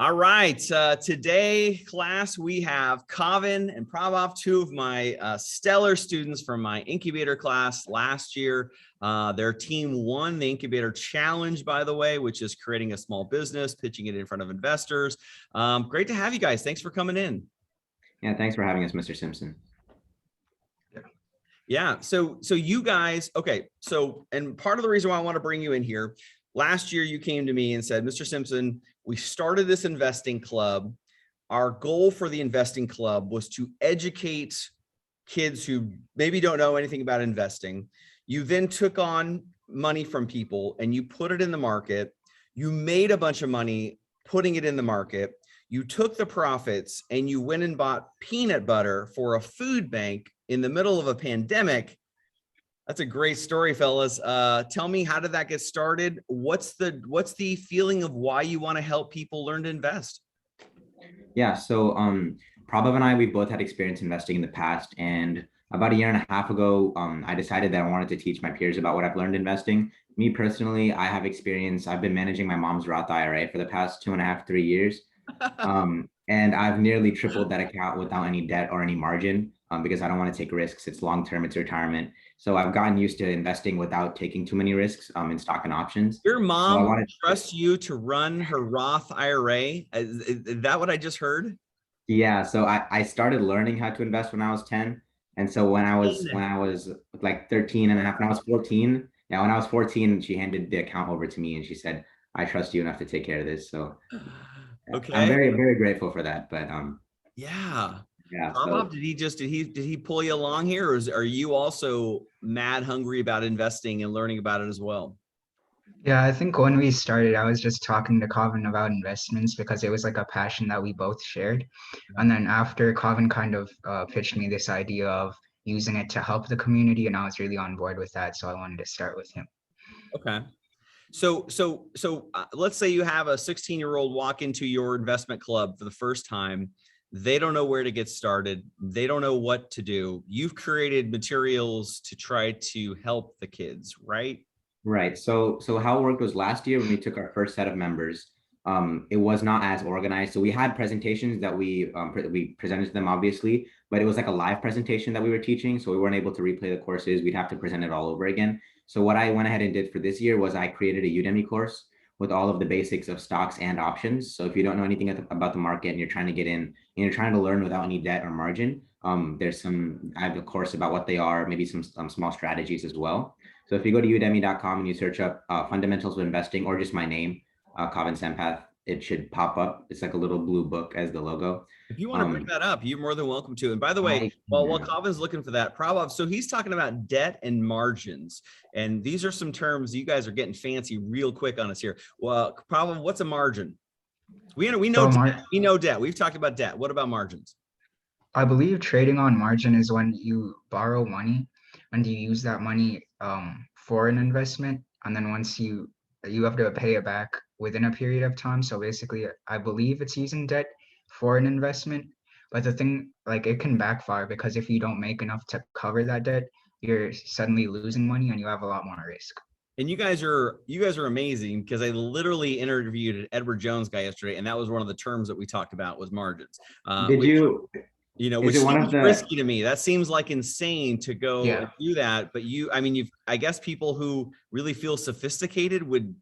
All right. Today, class, we have Kavin and Prabhav, two of my stellar students from my incubator class last year. Their team won the incubator challenge, by the way, which is creating a small business, pitching it in front of investors. Great to have you guys. Thanks for coming in. Yeah, thanks for having us, Mr. Simpson. Yeah. So you guys, okay. So, and part of the reason why I want to bring you in here, last year you came to me and said, Mr. Simpson, we started this investing club. Our goal for the investing club was to educate kids who maybe don't know anything about investing. You then took on money from people and you put it in the market. You made a bunch of money putting it in the market. You took the profits and you went and bought peanut butter for a food bank in the middle of a pandemic. That's a great story, fellas. Tell me, how did that get started? What's the feeling of why you want to help people learn to invest? Yeah, so Prabhav and I, we both had experience investing in the past, and about a year and a half ago, I decided that I wanted to teach my peers about what I've learned investing. Me personally, I have experience. I've been managing my mom's Roth IRA for the past 2.5, 3 years. And I've nearly tripled that account without any debt or any margin because I don't want to take risks. It's long-term, it's retirement. So I've gotten used to investing without taking too many risks in stock and options. Your mom trusts you to run her Roth IRA? Is that what I just heard? Yeah, so I started learning how to invest when I was 10. And so when I was like 13 and a half, when I was 14, yeah, when I was 14, she handed the account over to me and she said, I trust you enough to take care of this. So okay, I'm very, very grateful for that. But yeah. So, did he pull you along here, or are you also mad hungry about investing and learning about it as well? Yeah, I think when we started, I was just talking to Kavin about investments because it was like a passion that we both shared. And then after, Kavin kind of pitched me this idea of using it to help the community, and I was really on board with that. So I wanted to start with him. Okay. So let's say you have a 16-year-old walk into your investment club for the first time. They don't know where to get started. They don't know what to do. You've created materials to try to help the kids, right? Right. So how it worked was last year when we took our first set of members, it was not as organized. So we had presentations that we presented to them, obviously, but it was like a live presentation that we were teaching. So we weren't able to replay the courses. We'd have to present it all over again. So what I went ahead and did for this year was I created a Udemy course with all of the basics of stocks and options. So if you don't know anything about the market and you're trying to get in and you're trying to learn without any debt or margin, I have a course about what they are, maybe some small strategies as well. So if you go to udemy.com and you search up fundamentals of investing or just my name, Kavin Sampath, it should pop up. It's like a little blue book as the logo. If you want to bring that up, you're more than welcome to. And by the way, while Kavin's looking for that, Prabhav, so he's talking about debt and margins. And these are some terms, you guys are getting fancy real quick on us here. Well, Prabhav, what's a margin? We know debt. We've talked about debt. What about margins? I believe trading on margin is when you borrow money and you use that money for an investment. And then once you have to pay it back within a period of time. So basically, I believe it's using debt for an investment. But the thing, like, it can backfire because if you don't make enough to cover that debt, you're suddenly losing money and you have a lot more risk. And you guys are amazing, because I literally interviewed an Edward Jones guy yesterday, and that was one of the terms that we talked about was margins. Which seems risky to me. That seems like insane to go and do that. But I guess people who really feel sophisticated would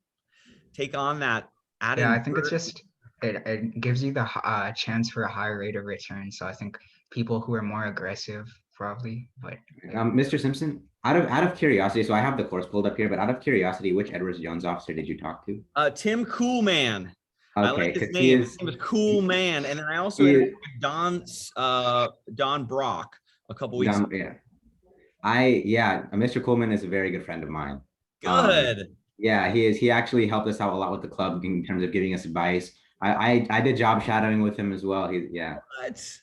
take on that. Yeah, I think it's just, it gives you the chance for a higher rate of return. So I think people who are more aggressive probably, but. Mr. Simpson, out of curiosity, so I have the course pulled up here, but out of curiosity, which Edward Jones officer did you talk to? Tim Coolman. Okay, I like his name. His name is Cool Man. And then I also interviewed Don Brock a couple weeks ago. Yeah. Mr. Coolman is a very good friend of mine. Good. Yeah, he is. He actually helped us out a lot with the club in terms of giving us advice. I did job shadowing with him as well. What?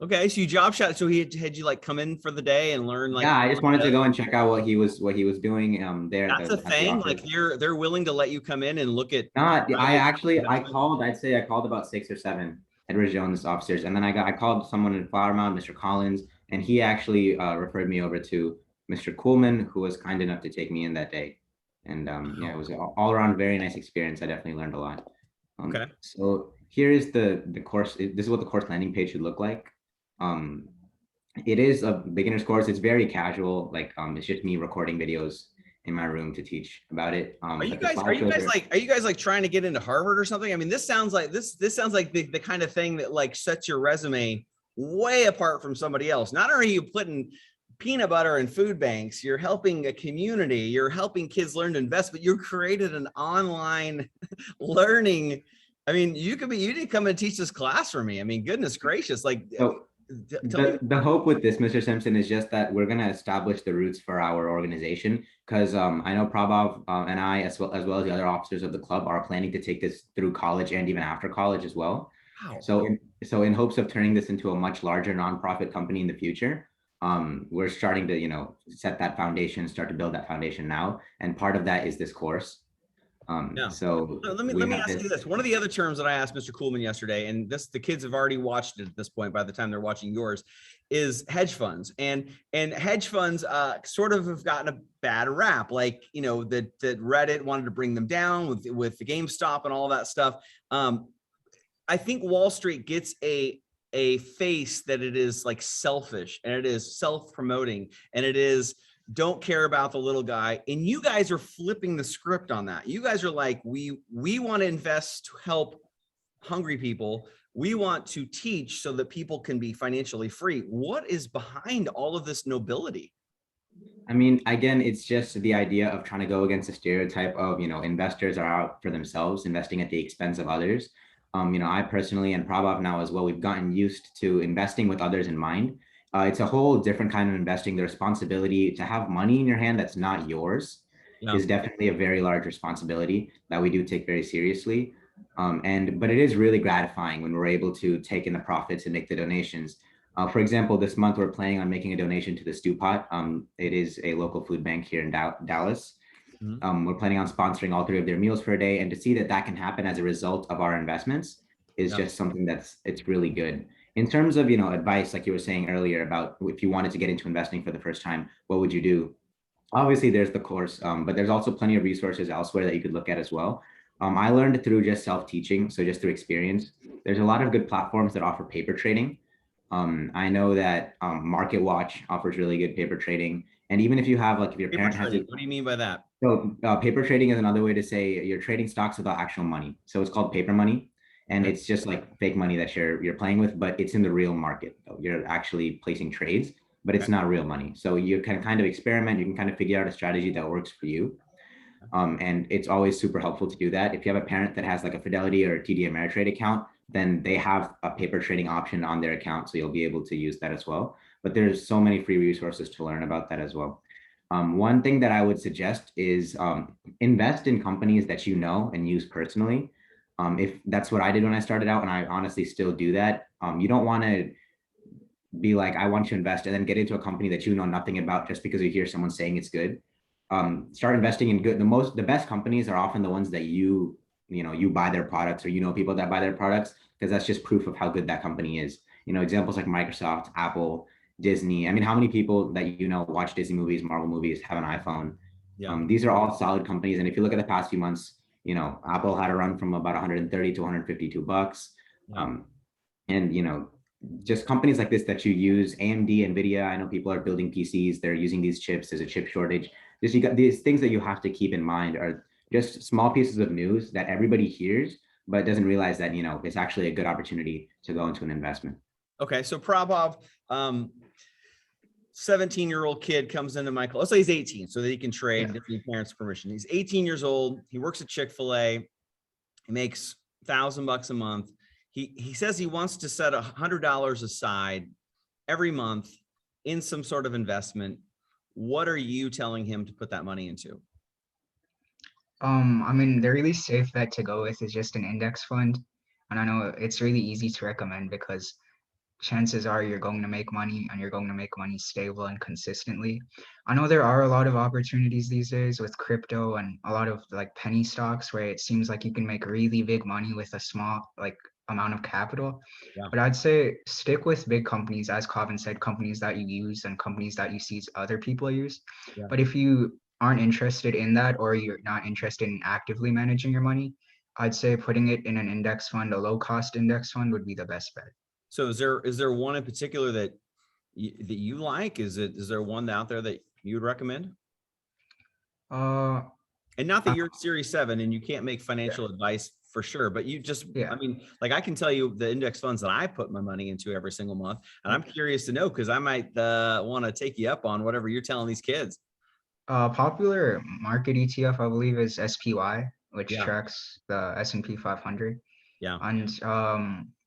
Okay, so you job shot. So he had you like come in for the day and learn like. Yeah, I just wanted to go and check out what he was doing there. That's a thing. Like they're willing to let you come in and look at. I called. I'd say I called about 6 or 7 Edward Jones officers, and then I called someone in Flower Mound, Mr. Collins, and he actually referred me over to Mr. Coolman, who was kind enough to take me in that day. And yeah, it was all around very nice experience. I definitely learned a lot. Okay. So here is the course. This is what the course landing page should look like. It is a beginner's course. It's very casual. Like it's just me recording videos in my room to teach about it. Are you But the guys are you slideshows guys like trying to get into Harvard or something? I mean, this sounds like the kind of thing that like sets your resume way apart from somebody else. Not only are you putting peanut butter in food banks, you're helping a community, you're helping kids learn to invest, but you created an online learning. I mean, you didn't come and teach this class for me. I mean, goodness gracious, like So tell me. the hope with this, Mr. Simpson, is just that we're going to establish the roots for our organization, because I know Prabhav and I, as well as the other officers of the club, are planning to take this through college and even after college as well. Wow. So in hopes of turning this into a much larger nonprofit company in the future, we're starting to set that foundation, start to build that foundation now, and part of that is this course. Yeah. So let me ask you this. One of the other terms that I asked Mr. Kuhlman yesterday, and the kids have already watched it at this point by the time they're watching yours, is hedge funds. And hedge funds sort of have gotten a bad rap, like that Reddit wanted to bring them down with the GameStop and all that stuff. I think Wall Street gets a face that it is like selfish, and it is self-promoting, and it is don't care about the little guy. And you guys are flipping the script on that. You guys are like, we want to invest to help hungry people. We want to teach so that people can be financially free. What is behind all of this nobility? I mean, again, it's just the idea of trying to go against the stereotype of, investors are out for themselves, investing at the expense of others. I personally, and Prabhav now as well, we've gotten used to investing with others in mind. It's a whole different kind of investing. The responsibility to have money in your hand that's not yours is definitely a very large responsibility that we do take very seriously. But it is really gratifying when we're able to take in the profits and make the donations. For example, this month we're planning on making a donation to the Stew Pot. It is a local food bank here in Dallas. We're planning on sponsoring all 3 of their meals for a day, and to see that can happen as a result of our investments is just something it's really good. In terms of advice, like you were saying earlier about if you wanted to get into investing for the first time, what would you do? Obviously, there's the course, but there's also plenty of resources elsewhere that you could look at as well. I learned through just self-teaching, so just through experience. There's a lot of good platforms that offer paper trading. I know that Market Watch offers really good paper trading. And even if you have, like, if your parent has it. What do you mean by that? So paper trading is another way to say you're trading stocks without actual money. So it's called paper money. And it's just like fake money that you're playing with, but it's in the real market. You're actually placing trades, but it's not real money. So you can kind of experiment. You can kind of figure out a strategy that works for you. And it's always super helpful to do that. If you have a parent that has like a Fidelity or a TD Ameritrade account, then they have a paper trading option on their account. So you'll be able to use that as well. But there's so many free resources to learn about that as well. One thing that I would suggest is invest in companies that you know and use personally. If that's what I did when I started out, and I honestly still do that. You don't want to be like, I want to invest and then get into a company that you know nothing about just because you hear someone saying it's good. Start investing in good. The best companies are often the ones that you buy their products, or people that buy their products, because that's just proof of how good that company is. Examples like Microsoft, Apple, Disney. I mean, how many people that watch Disney movies, Marvel movies, have an iPhone? These are all solid companies. And if you look at the past few months, Apple had a run from about 130 to 152 bucks. And just companies like this that you use, AMD, NVIDIA. I know people are building PCs. They're using these chips. There's a chip shortage. You got these things that you have to keep in mind are just small pieces of news that everybody hears, but doesn't realize that, it's actually a good opportunity to go into an investment. Okay. So Prabhav, 17-year-old kid comes into my class. Let's say he's 18 so that he can trade if his parents' permission. He's 18 years old. He works at Chick-fil-A. He makes $1,000 a month. He says he wants to set $100 aside every month in some sort of investment. What are you telling him to put that money into? I mean, the really safe bet to go with is just an index fund. And I know it's really easy to recommend because chances are you're going to make money, and you're going to make money stable and consistently. I know there are a lot of opportunities these days with crypto and a lot of like penny stocks where it seems like you can make really big money with a small amount of capital. But I'd say stick with big companies, as Kavin said, companies that you use and companies that you see other people use. But if you aren't interested in that, or you're not interested in actively managing your money, I'd say putting it in an index fund, a low cost index fund would be the best bet. So is there one in particular that you like? Is there one out there that you would recommend? Uh, And not that uh, you're Series 7 and you can't make financial advice for sure, but you just, yeah. I mean, like I can tell you the index funds that I put my money into every single month, and I'm curious to know because I might want to take you up on whatever you're telling these kids. Popular market ETF, I believe, is SPY, which Yeah, tracks the S&P 500. yeah. And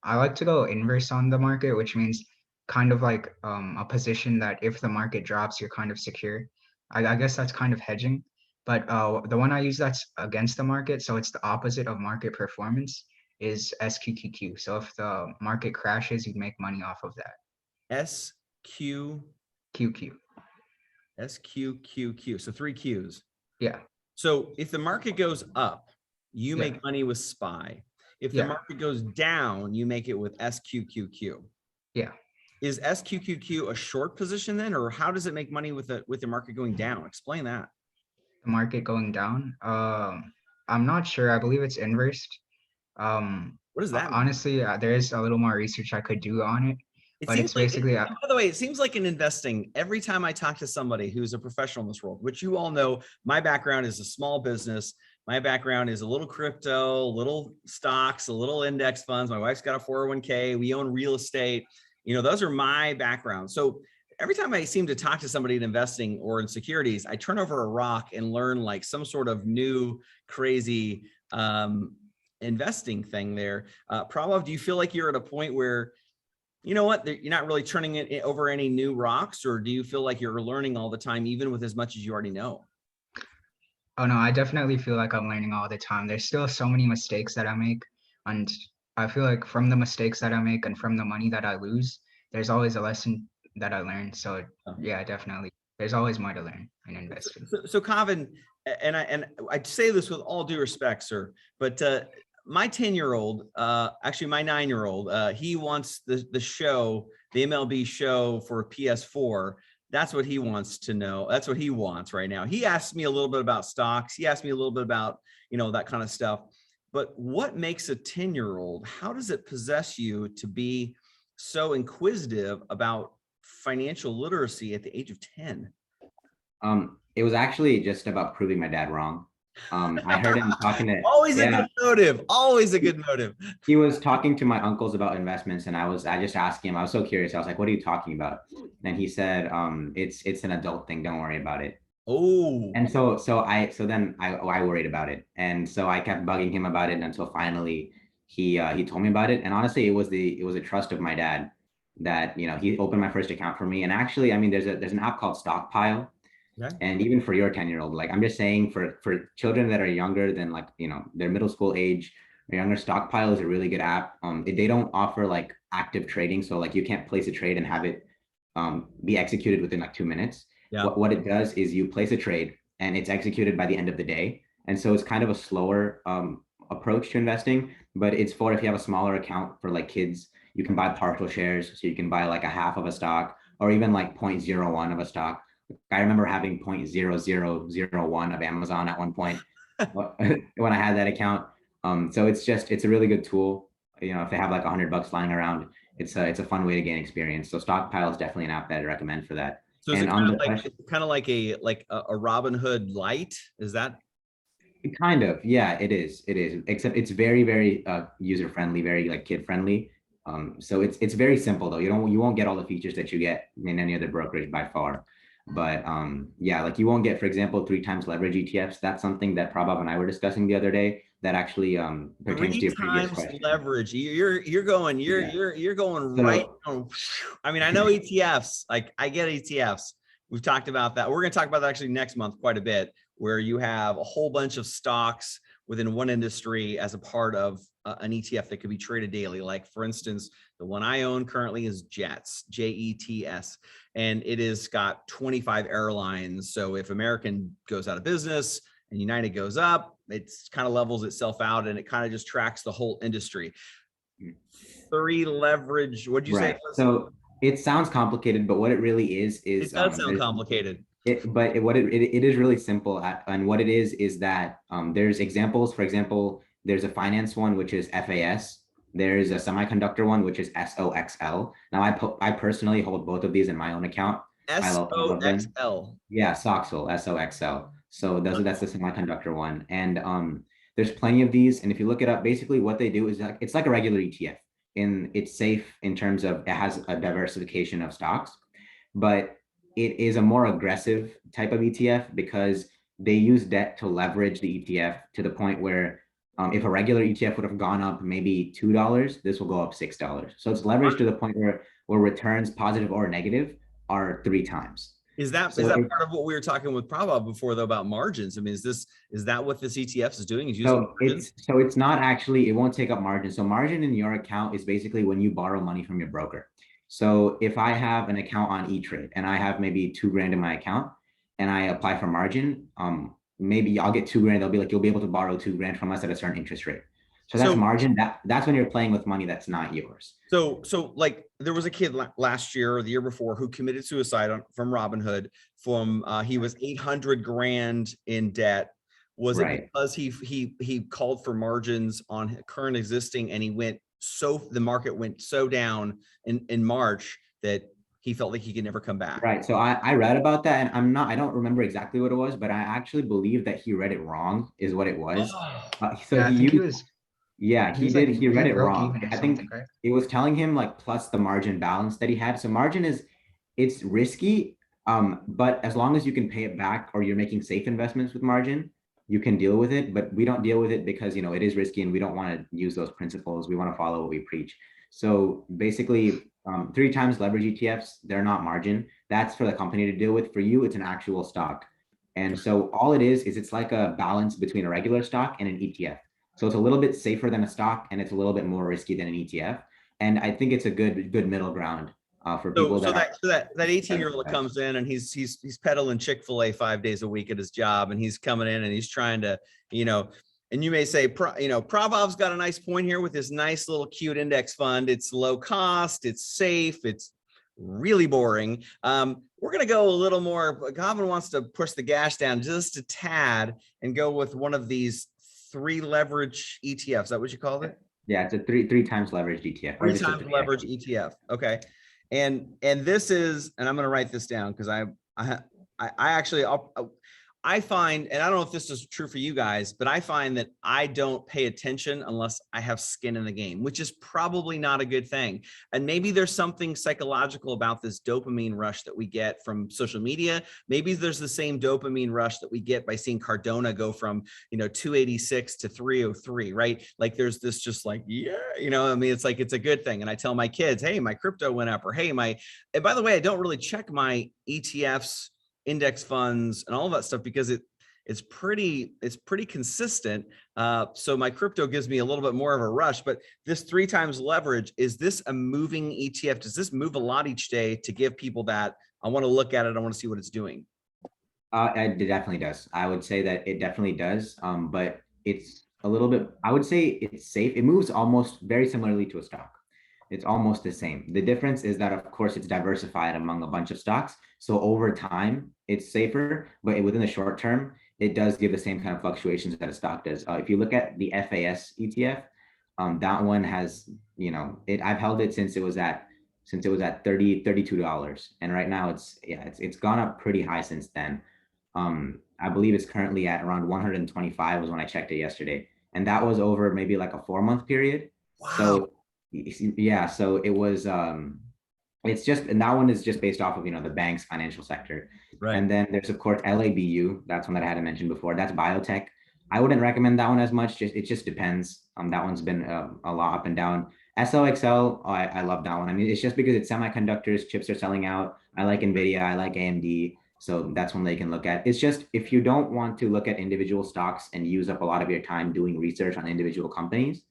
I like to go inverse on the market, which means kind of like a position that if the market drops, you're kind of secure. I guess that's kind of hedging. But the one I use that's against the market, so it's the opposite of market performance, is SQQQ. So if the market crashes, you'd make money off of that. SQ, QQ. SQQQ. So 3 Qs. Yeah. So if the market goes up, you Yeah. make money with SPY. If the Yeah. market goes down, you make it with SQQQ. Yeah. Is SQQQ a short position then, or how does it make money with the market going down? Explain that. The market going down. I'm not sure. I believe it's inversed. What does that mean? Honestly, there is a little more research I could do on it, It but seems it's like, basically by the way, it seems like in investing, every time I talk to somebody who's a professional in this world, which you all know, my background is a small business. My background is a little crypto, little stocks, a little index funds. My wife's got a 401k. We own real estate. You know, those are my background. So every time I seem to talk to somebody in investing or in securities, I turn over a rock and learn like some sort of new crazy investing thing there. Prabhav, do you feel like you're at a point where, you know what, you're not really turning it over any new rocks, or do you feel like you're learning all the time, even with as much as you already know? Oh no, I definitely feel like I'm learning all the time. There's still so many mistakes that I make, and I feel like from the mistakes that I make and from the money that I lose, there's always a lesson that I learned. So yeah, definitely. There's always more to learn in investing. So Kavin, and I say this with all due respect, sir, but my 10-year-old, actually my 9-year-old, he wants the show, the MLB show for PS4. That's what he wants to know. That's what he wants right now. He asked me a little bit about stocks. He asked me a little bit about, you know, that kind of stuff. But what makes a 10-year-old, how does it possess you to be so inquisitive about financial literacy at the age of 10? It was actually just about proving my dad wrong. I heard him talking to, Always a yeah, good motive. Always a good motive. he was talking to my uncles about investments, and I just asked him, I was so curious. I was like, what are you talking about? And he said, it's an adult thing. Don't worry about it. Oh, And so then I worried about it. And so I kept bugging him about it until finally he told me about it. And honestly, it was a trust of my dad that, you know, he opened my first account for me. And actually, I mean, there's an app called Stockpile. okay. And even for your 10-year-old, like I'm just saying for children that are younger than, like, you know, their middle school age or younger, Stockpile is a really good app. They don't offer like active trading. So like you can't place a trade and have it be executed within like 2 minutes. Yeah. What it does is you place a trade and it's executed by the end of the day. And so it's kind of a slower approach to investing, but it's for if you have a smaller account for like kids, you can buy partial shares. So you can buy like a half of a stock or even like 0.01 of a stock. I remember having 0.0001 of Amazon at one point when I had that account. So it's a really good tool. You know, if they have like $100 lying around, it's a fun way to gain experience. So Stockpile is definitely an app that I recommend for that. So is And it on kind the of like question, kind of like a Robin Hood light? Is that? kind of, yeah, it is. It is. Except it's very, very user friendly, very like kid friendly. So it's very simple though. You won't get all the features that you get in any other brokerage by far. But yeah, like you won't get, for example, 3 times leverage ETFs. That's something that Prabhav and I were discussing the other day that actually pertains to your previous 3 times question. leverage. You're going you're going right So on. I mean, I know ETFs. Like I get ETFs. We've talked about that. We're going to talk about that actually next month quite a bit, where you have a whole bunch of stocks within one industry as a part of an ETF that could be traded daily. Like for instance, the one I own currently is Jets, JETS, and it has got 25 airlines. So if American goes out of business and United goes up, it's kind of levels itself out and it kind of just tracks the whole industry. 3 leverage. What'd you say? So it sounds complicated, but what it really is It does sound complicated. What it is really simple. And what it is that there's examples. For example, There's a finance one, which is FAS. There's a semiconductor one, which is SOXL. Now, I personally hold both of these in my own account. I love them. SOXL. Yeah, Soxel, SOXL. So that's the semiconductor one. And there's plenty of these. And if you look it up, basically what they do is like it's like a regular ETF. And it's safe in terms of it has a diversification of stocks, but it is a more aggressive type of ETF because they use debt to leverage the ETF to the point where if a regular ETF would have gone up maybe $2, this will go up $6. So it's leveraged to the point where returns, positive or negative, are 3 times. Is that part of what we were talking with Prabhav before though about margins? I mean, is that what this ETF is doing? Is using it's not actually, it won't take up margin. So margin in your account is basically when you borrow money from your broker. So if I have an account on E-Trade and I have maybe $2,000 in my account and I apply for margin, maybe I'll get $2,000. They'll be like, you'll be able to borrow $2,000 from us at a certain interest rate. So that's margin. That's when you're playing with money that's not yours. So like there was a kid last year or the year before who committed suicide from Robinhood. He was 800 grand in debt. Was it because he called for margins on current existing and the market went so down in March that he felt like he could never come back? Right. So I read about that and I don't remember exactly what it was, but I actually believe that he read it wrong is what it was. He read it wrong. I think it was telling him like plus the margin balance that he had. So margin it's risky, but as long as you can pay it back or you're making safe investments with margin, you can deal with it. But we don't deal with it because it is risky and we don't want to use those principles. We want to follow what we preach. So basically, 3 times leverage ETFs, they're not margin. That's for the company to deal with. For you, it's an actual stock. And so all it is it's like a balance between a regular stock and an ETF. So it's a little bit safer than a stock and it's a little bit more risky than an ETF. And I think it's a good middle ground for people. That 18-year-old that comes in and he's peddling Chick-fil-A 5 days a week at his job, and he's coming in and he's trying to, and you may say, Prabhav's got a nice point here with his nice little cute index fund. It's low cost, it's safe, it's really boring. We're going to go a little more. Kavin wants to push the gas down just a tad and go with one of these 3 leverage ETFs. Is that what you called it? Yeah, it's a 3 times leveraged ETF. 3 times leverage ETF. Okay. And this is, and I'm going to write this down because I find, and I don't know if this is true for you guys, but I find that I don't pay attention unless I have skin in the game, which is probably not a good thing. And maybe there's something psychological about this dopamine rush that we get from social media. Maybe there's the same dopamine rush that we get by seeing Cardona go from, 286 to 303, right? Like there's this just like, it's like, it's a good thing. And I tell my kids, hey, my crypto went up, or hey, and by the way, I don't really check my ETFs, index funds, and all of that stuff because it's pretty consistent. So my crypto gives me a little bit more of a rush. But this 3 times leverage, is this a moving ETF? Does this move a lot each day to give people that I want to look at it, I want to see what it's doing? It definitely does. I would say that it definitely does. But it's a little bit, I would say it's safe. It moves almost very similarly to a stock. It's almost the same. The difference is that, of course, it's diversified among a bunch of stocks. So over time, it's safer, but within the short term, it does give the same kind of fluctuations that a stock does. If you look at the FAS ETF, that one has, I've held it since it was at $32. And right now it's gone up pretty high since then. I believe it's currently at around 125 was when I checked it yesterday. And that was over maybe like a 4-month period. Wow. So it was, it's just, and that one is just based off of, the bank's financial sector. Right. And then there's of course, LABU. That's one that I had to mention before. That's biotech. I wouldn't recommend that one as much. It just depends. That one's been a lot up and down. SOXL, I love that one. I mean, it's just because it's semiconductors, chips are selling out. I like NVIDIA, I like AMD. So that's one they can look at. It's just, if you don't want to look at individual stocks and use up a lot of your time doing research on individual companies,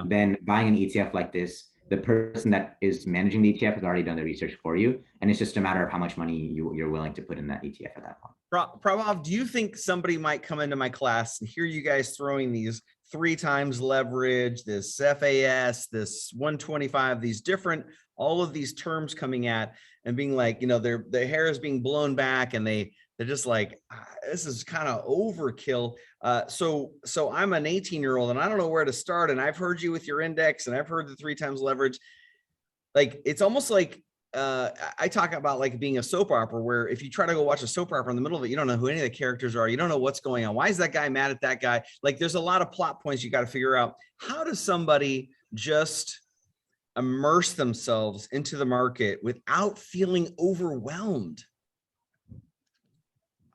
then buying an ETF like this, the person that is managing the ETF has already done the research for you. And it's just a matter of how much money you're willing to put in that ETF at that point. Prabhav, do you think somebody might come into my class and hear you guys throwing these 3 times leverage, this FAS, this 125, these different, all of these terms coming at and being like, their hair is being blown back and they They're just like, this is kind of overkill. So I'm an 18-year-old and I don't know where to start. And I've heard you with your index and I've heard the 3 times leverage. Like, it's almost like, I talk about like being a soap opera, where if you try to go watch a soap opera in the middle of it, you don't know who any of the characters are. You don't know what's going on. Why is that guy mad at that guy? Like, there's a lot of plot points you got to figure out. How does somebody just immerse themselves into the market without feeling overwhelmed?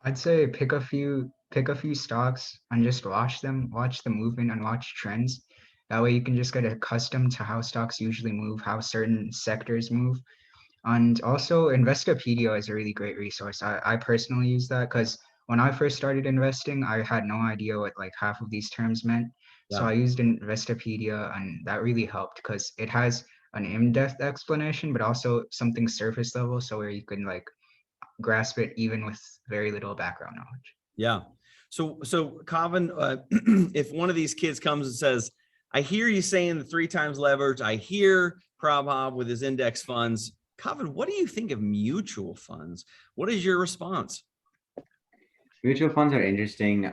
I'd say pick a few stocks and just watch them, watch the movement and watch trends. That way you can just get accustomed to how stocks usually move, how certain sectors move. And also Investopedia is a really great resource. I personally use that because when I first started investing, I had no idea what like half of these terms meant. So Yeah. I used Investopedia and that really helped because it has an in-depth explanation, but also something surface level. So where you can like grasp it even with very little background knowledge. Yeah. So Kavin, if one of these kids comes and says, I hear you saying the 3 times leverage, I hear Prabhav with his index funds. Kavin, what do you think of mutual funds? What is your response? Mutual funds are interesting.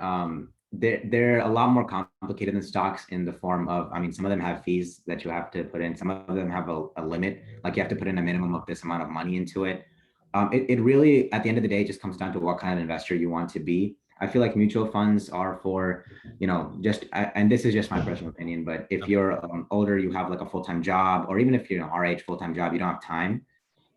They're a lot more complicated than stocks in the form of, I mean, some of them have fees that you have to put in. Some of them have a limit, like you have to put in a minimum of this amount of money into it. It really, at the end of the day, just comes down to what kind of investor you want to be. I feel like mutual funds are for, and this is just my personal opinion, but if you're older, you have like a full-time job, or even if you're our age, full-time job, you don't have time,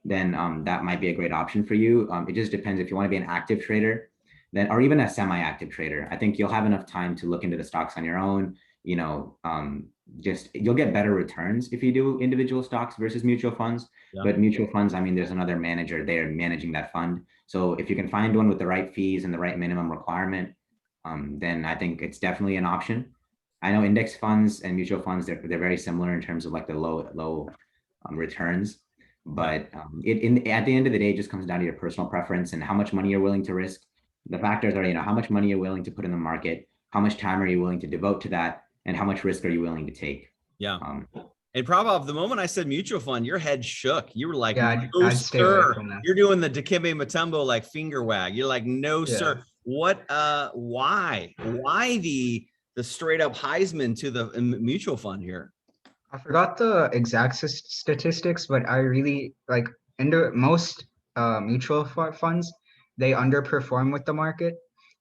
then that might be a great option for you. It just depends if you want to be an active trader, then, or even a semi-active trader. I think you'll have enough time to look into the stocks on your own. You'll get better returns if you do individual stocks versus mutual funds. Yeah. But mutual funds, I mean, there's another manager there managing that fund. So if you can find one with the right fees and the right minimum requirement, then I think it's definitely an option. I know index funds and mutual funds, they're very similar in terms of like the low returns. But at the end of the day, it just comes down to your personal preference and how much money you're willing to risk. The factors are, how much money you're willing to put in the market, how much time are you willing to devote to that, and how much risk are you willing to take? Yeah. And Prabhav, the moment I said mutual fund, your head shook. You were like, yeah, no, I'd stay away sir. from that. You're doing the Dikembe Mutombo like finger wag. You're like, no, sir. What? Why the straight up Heisman to the mutual fund here? I forgot the exact statistics, but I really like most mutual funds, they underperform with the market.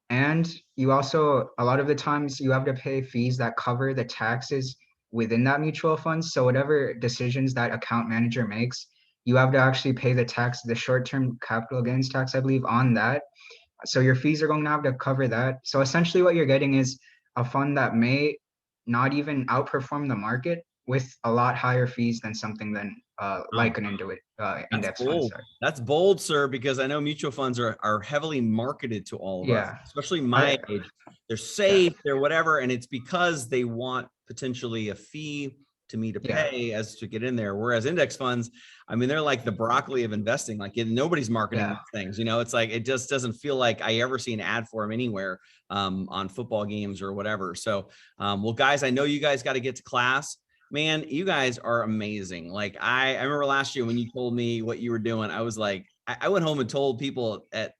And you also, a lot of the times you have to pay fees that cover the taxes within that mutual fund. So whatever decisions that account manager makes, you have to actually pay the tax, the short-term capital gains tax, I believe, on that. So your fees are going to have to cover that. So essentially what you're getting is a fund that may not even outperform the market with a lot higher fees than something than like an index fund. Sorry. That's bold, sir, because I know mutual funds are heavily marketed to all of us, especially my age. They're safe, they're whatever, and it's because they want potentially a fee to me to pay as to get in there. Whereas index funds, I mean, they're like the broccoli of investing. Like nobody's marketing these things, it's like, it just doesn't feel like I ever see an ad for them anywhere on football games or whatever. So, well, guys, I know you guys got to get to class. Man, you guys are amazing. Like I remember last year when you told me what you were doing, I was like, I went home and told people at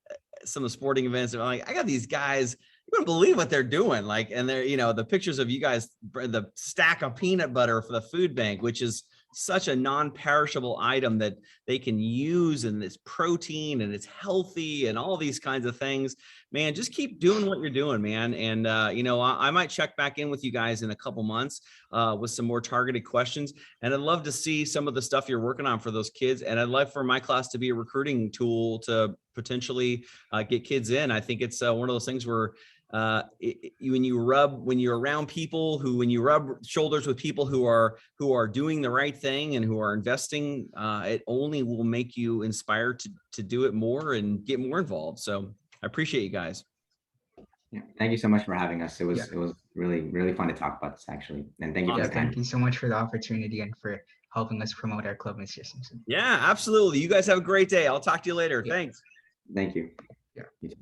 some of the sporting events, I'm like, I got these guys, you wouldn't believe what they're doing. Like, and they're, the pictures of you guys, the stack of peanut butter for the food bank, which is such a non-perishable item that they can use, and it's protein and it's healthy and all these kinds of things. Man, just keep doing what you're doing, man. And, I might check back in with you guys in a couple months with some more targeted questions. And I'd love to see some of the stuff you're working on for those kids. And I'd love for my class to be a recruiting tool to potentially get kids in. I think it's one of those things where when you're around people when you rub shoulders with people who are doing the right thing and who are investing, it only will make you inspired to do it more and get more involved. So I appreciate you guys. Yeah, thank you so much for having us. It was really, really fun to talk about this, actually. And thank you for the time. Thank you so much for the opportunity and for helping us promote our club, Mr. Simpson. Yeah, absolutely. You guys have a great day. I'll talk to you later. Thanks. Thank you. Yeah. You too.